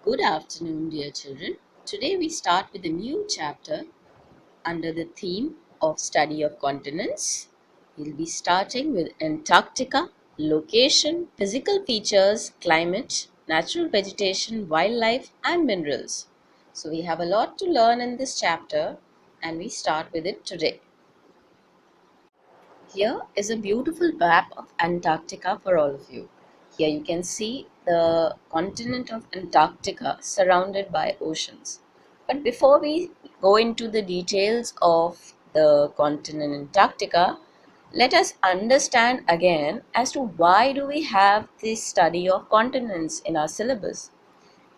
Good afternoon, dear children. Today we start with a new chapter under the theme of study of continents. We'll be starting with Antarctica, location, physical features, climate, natural vegetation, wildlife, and minerals. So we have a lot to learn in this chapter, and we start with it today. Here is a beautiful map of Antarctica for all of you. Here you can see the continent of Antarctica surrounded by oceans. But before we go into the details of the continent Antarctica, let us understand again as to why do we have this study of continents in our syllabus.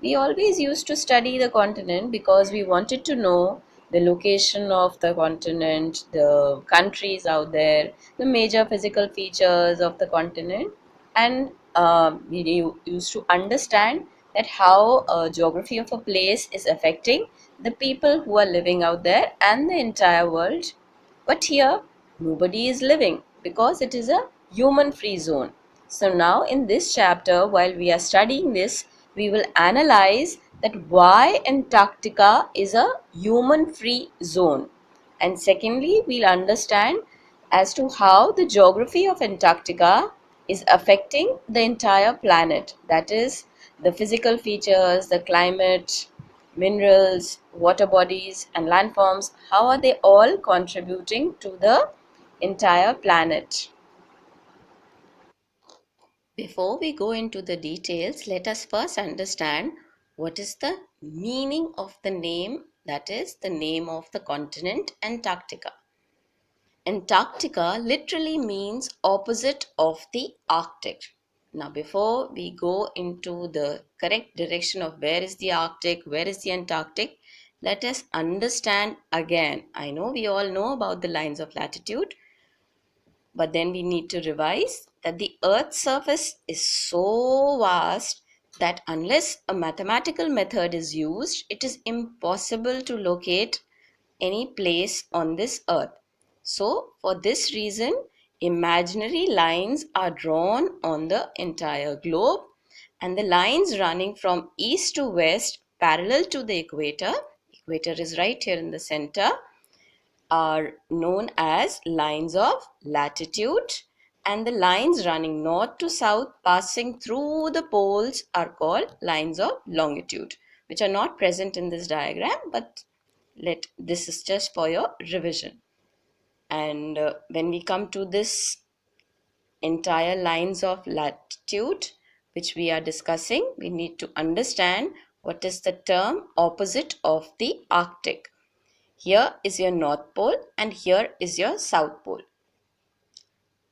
We always used to study the continent because we wanted to know the location of the continent, the countries out there, the major physical features of the continent, and used to understand that how geography of a place is affecting the people who are living out there and the entire world. But here, nobody is living because it is a human free zone. So, now in this chapter, while we are studying this, we will analyze that why Antarctica is a human free zone. And secondly, we'll understand as to how the geography of Antarctica is affecting the entire planet. That is, the physical features, the climate, minerals, water bodies, and landforms, how are they all contributing to the entire planet? Before we go into the details, let us first understand what is the meaning of the name, that is, the name of the continent Antarctica. Antarctica literally means opposite of the Arctic. Now, before we go into the correct direction of where is the Arctic, where is the Antarctic, let us understand again. I know we all know about the lines of latitude, but then we need to revise that the Earth's surface is so vast that unless a mathematical method is used, it is impossible to locate any place on this Earth. So, for this reason, imaginary lines are drawn on the entire globe, and the lines running from east to west parallel to the equator is right here in the center, are known as lines of latitude, and the lines running north to south passing through the poles are called lines of longitude, which are not present in this diagram, but let this is just for your revision. And when we come to this entire lines of latitude which we are discussing, we need to understand what is the term opposite of the Arctic. Here is your North Pole and here is your South Pole.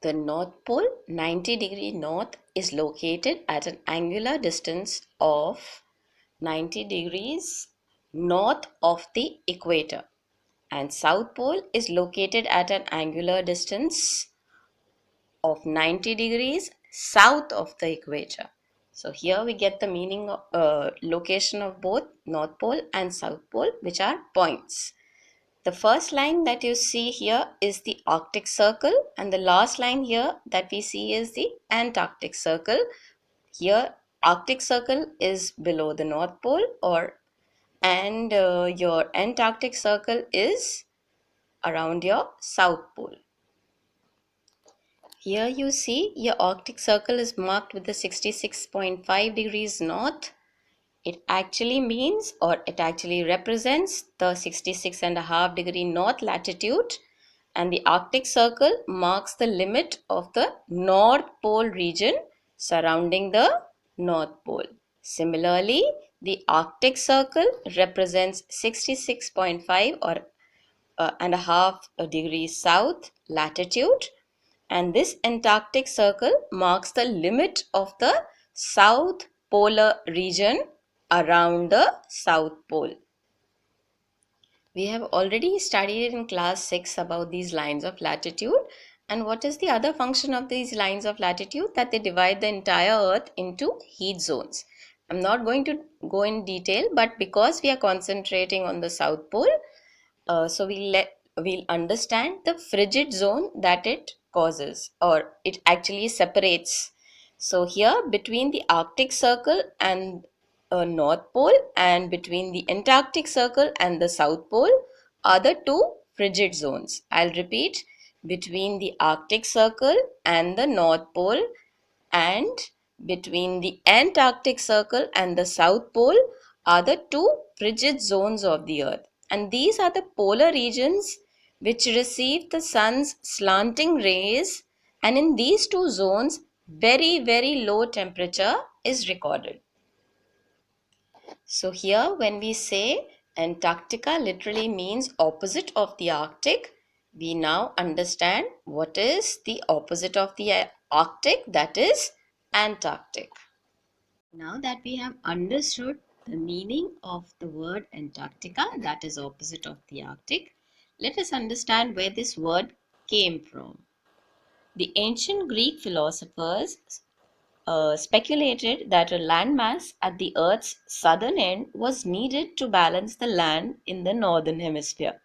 The North Pole, 90° north, is located at an angular distance of 90 degrees north of the equator, and South Pole is located at an angular distance of 90 degrees south of the equator. So here we get the meaning of location of both North Pole and South Pole, which are points. The first line that you see here is the Arctic Circle, and the last line here that we see is the Antarctic Circle. Here, Arctic Circle is below the North Pole, and your Antarctic Circle is around your South Pole. Here you see your Arctic Circle is marked with the 66.5 degrees north. It actually means, or it actually represents, the 66.5-degree north latitude, and the Arctic Circle marks the limit of the North Pole region surrounding the North Pole. Similarly, the Arctic Circle represents 66.5 or and a half degrees south latitude, and this Antarctic Circle marks the limit of the South Polar region around the South Pole. We have already studied in class 6 about these lines of latitude, and what is the other function of these lines of latitude? That they divide the entire Earth into heat zones. I'm not going to go in detail, but because we are concentrating on the South Pole, so we'll understand the frigid zone that it causes, or it actually separates. So here between the Arctic Circle and North Pole, and between the Antarctic Circle and the South Pole are the two frigid zones. I'll repeat, between the Arctic Circle and the North Pole, and between the Antarctic Circle and the South Pole are the two frigid zones of the Earth. And these are the polar regions which receive the sun's slanting rays, and in these two zones, very low temperature is recorded. So here when we say Antarctica literally means opposite of the Arctic, we now understand what is the opposite of the Arctic, that is Antarctic. Now that we have understood the meaning of the word Antarctica, that is opposite of the Arctic, let us understand where this word came from. The ancient Greek philosophers speculated that a landmass at the Earth's southern end was needed to balance the land in the northern hemisphere.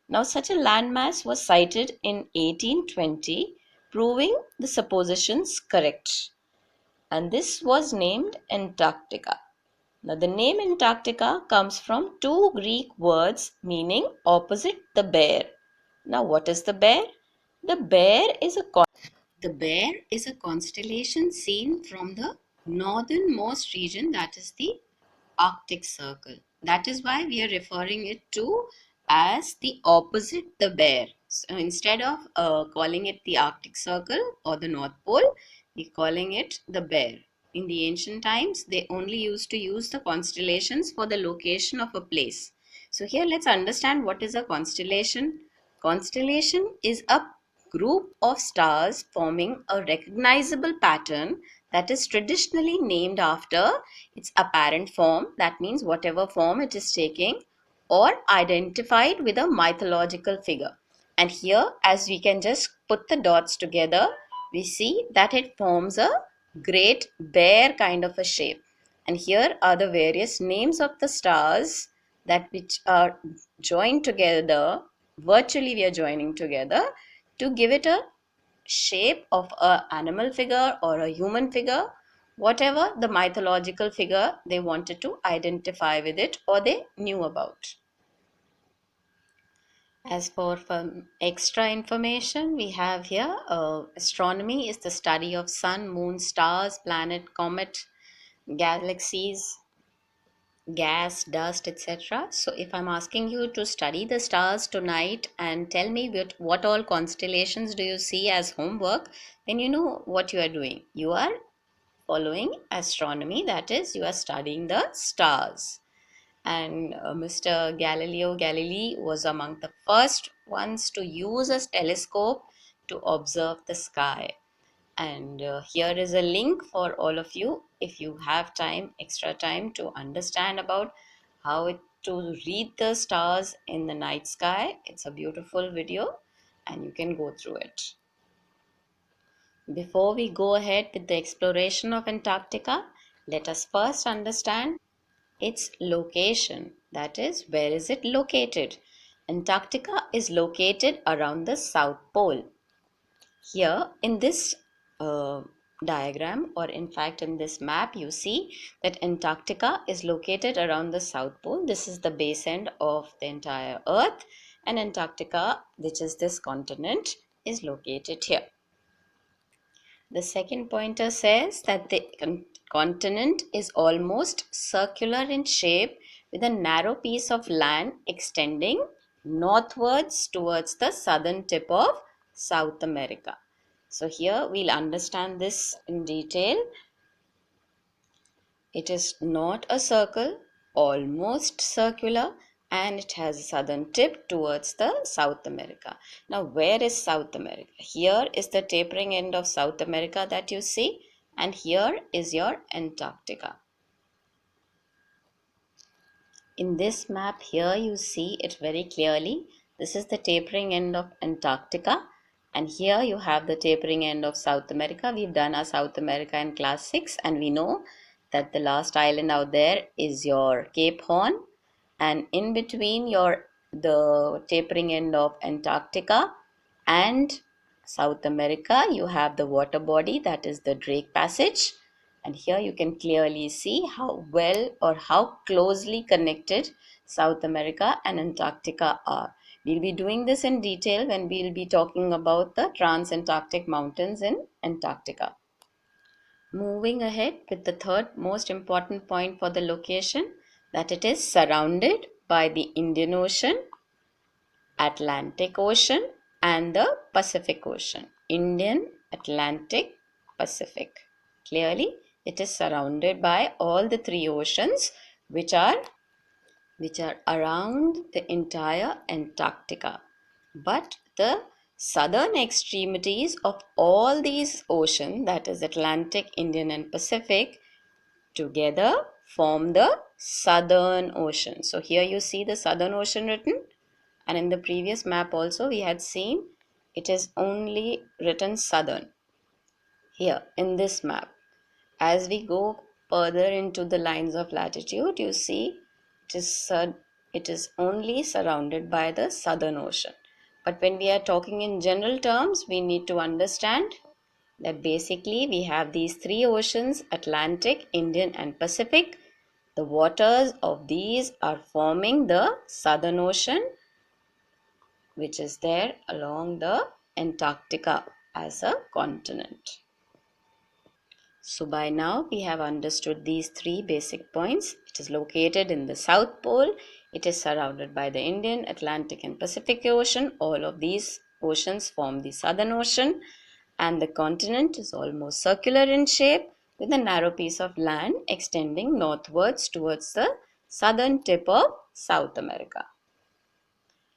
Now, such a landmass was sighted in 1820, proving the suppositions correct. And this was named Antarctica. Now, the name Antarctica comes from two Greek words meaning opposite the bear. Now, what is the bear? The bear is a constellation seen from the northernmost region, that is the Arctic Circle. That is why we are referring it to as the opposite the bear. So instead of calling it the Arctic Circle or the North Pole, we are calling it the bear. In the ancient times, they only used to use the constellations for the location of a place. So here let's understand what is a constellation. Constellation is a group of stars forming a recognizable pattern that is traditionally named after its apparent form, that means whatever form it is taking, or identified with a mythological figure. And here, as we can just put the dots together, we see that it forms a great bear kind of a shape. And here are the various names of the stars that which are joined together, virtually we are joining together to give it a shape of an animal figure or a human figure, whatever the mythological figure they wanted to identify with it or they knew about. As for extra information, we have here astronomy is the study of sun, moon, stars, planet, comet, galaxies, gas, dust, etc. So if I'm asking you to study the stars tonight and tell me what all constellations do you see as homework, then you know what you are doing. You are following astronomy, that is, you are studying the stars. And Mr. Galileo Galilei was among the first ones to use a telescope to observe the sky. And here is a link for all of you if you have time, extra time, to understand about to read the stars in the night sky. It's a beautiful video and you can go through it. Before we go ahead with the exploration of Antarctica, let us first understand its location. That is, where is it located? Antarctica is located around the South Pole. Here in this diagram, or in fact in this map, you see that Antarctica is located around the South Pole. This is the base end of the entire Earth, and Antarctica, which is this continent, is located here. The second pointer says that the continent is almost circular in shape with a narrow piece of land extending northwards towards the southern tip of South America. So here we'll understand this in detail. It is not a circle, almost circular, and it has a southern tip towards the South America. Now, where is South America? Here is the tapering end of South America that you see, and here is your Antarctica. In this map here, you see it very clearly. This is the tapering end of Antarctica, and here you have the tapering end of South America. We've done our South America in class 6, and we know that the last island out there is your Cape Horn, and in between the tapering end of Antarctica and South America, you have the water body, that is the Drake Passage, And here you can clearly see how well or how closely connected South America and Antarctica are. We'll be doing this in detail when we'll be talking about the Transantarctic Mountains in Antarctica. Moving ahead with the third most important point for the location, that it is surrounded by the Indian Ocean, Atlantic Ocean and the Pacific Ocean. Indian, Atlantic, Pacific. Clearly, it is surrounded by all the three oceans which are around the entire Antarctica. But the southern extremities of all these oceans, that is Atlantic, Indian and Pacific, together form the Southern Ocean. So here you see the Southern Ocean written, and in the previous map also we had seen it is only written Southern. Here in this map, as we go further into the lines of latitude, you see it is only surrounded by the Southern Ocean. But when we are talking in general terms, we need to understand that basically we have these three oceans, Atlantic, Indian and Pacific. The waters of these are forming the Southern Ocean, which is there along the Antarctica as a continent. So by now we have understood these three basic points. It is located in the South Pole. It is surrounded by the Indian, Atlantic and Pacific Ocean. All of these oceans form the Southern Ocean, and the continent is almost circular in shape with a narrow piece of land extending northwards towards the southern tip of South America.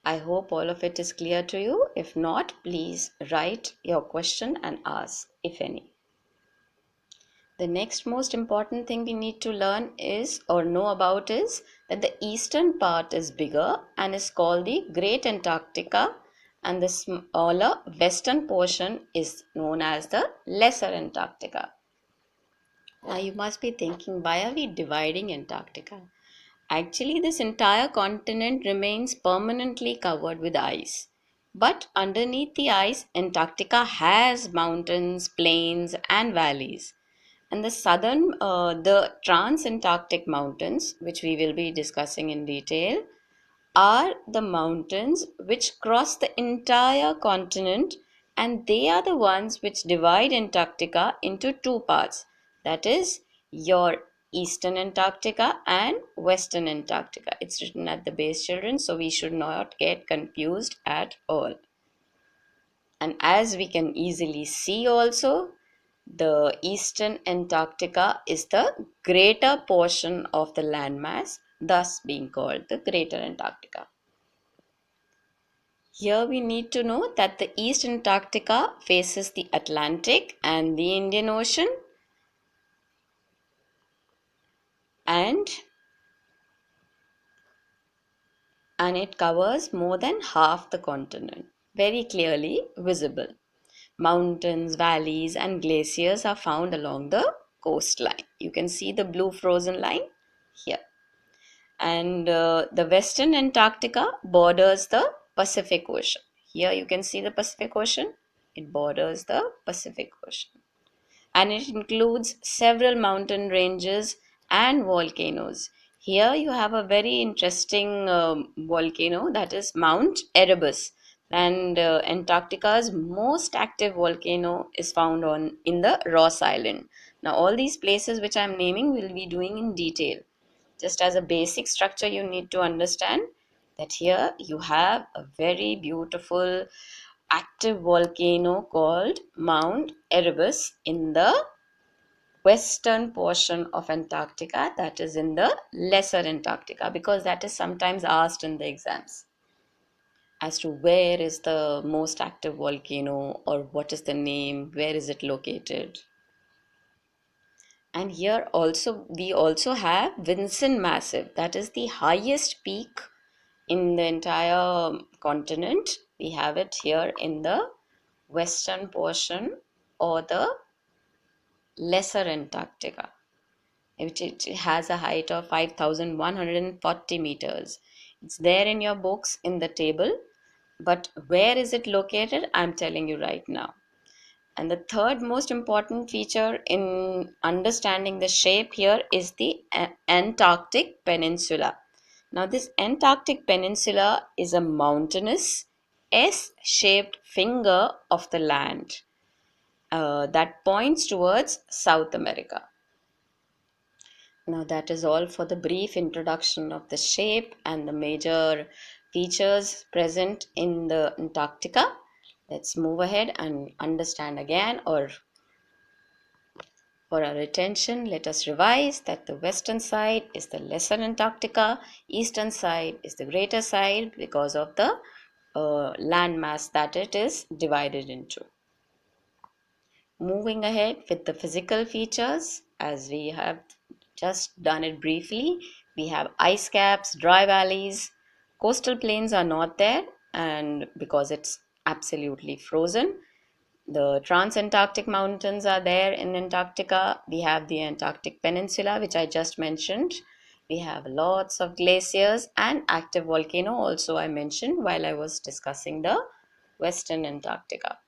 I hope all of it is clear to you. If not, please write your question and ask if any. The next most important thing we need to learn is or know about is that the eastern part is bigger and is called the Great Antarctica, and the smaller western portion is known as the Lesser Antarctica. Now you must be thinking, why are we dividing Antarctica? Actually, this entire continent remains permanently covered with ice. But underneath the ice, Antarctica has mountains, plains, and valleys. And the Transantarctic Mountains, which we will be discussing in detail, are the mountains which cross the entire continent, and they are the ones which divide Antarctica into two parts. That is your Eastern Antarctica and Western Antarctica. It's written at the base, children, so we should not get confused at all. And as we can easily see also, the Eastern Antarctica is the greater portion of the landmass, thus being called the Greater Antarctica. Here we need to know that the East Antarctica faces the Atlantic and the Indian Ocean, and it covers more than half the continent, very clearly visible. Mountains, valleys and glaciers are found along the coastline. You can see the blue frozen line here. And the Western Antarctica borders the Pacific Ocean. Here you can see the Pacific Ocean. It borders the Pacific Ocean. And it includes several mountain ranges and volcanoes. Here you have a very interesting volcano, that is Mount Erebus. And Antarctica's most active volcano is found in the Ross Island. Now all these places which I am naming we will be doing in detail. Just as a basic structure, you need to understand that here you have a very beautiful active volcano called Mount Erebus in the western portion of Antarctica, that is in the Lesser Antarctica, because that is sometimes asked in the exams as to where is the most active volcano or what is the name, where is it located. And here also we also have Vinson Massif, that is the highest peak in the entire continent. We have it here in the western portion or the Lesser Antarctica, which it has a height of 5,140 meters. It's there in your books in the table, but where is it located? I'm telling you right now. And the third most important feature in understanding the shape here is the Antarctic Peninsula. Now, this Antarctic Peninsula is a mountainous S-shaped finger of the land that points towards South America. Now, that is all for the brief introduction of the shape and the major features present in the Antarctica. Let's move ahead and understand again, or for our attention, let us revise that the western side is the lesser Antarctica, eastern side is the greater side because of the landmass that it is divided into. Moving ahead with the physical features, as we have just done it briefly, we have ice caps, dry valleys, coastal plains are not there, and because it's absolutely frozen. The Transantarctic Mountains are there in Antarctica. We have the Antarctic Peninsula, which I just mentioned. We have lots of glaciers and active volcano also I mentioned while I was discussing the Western Antarctica.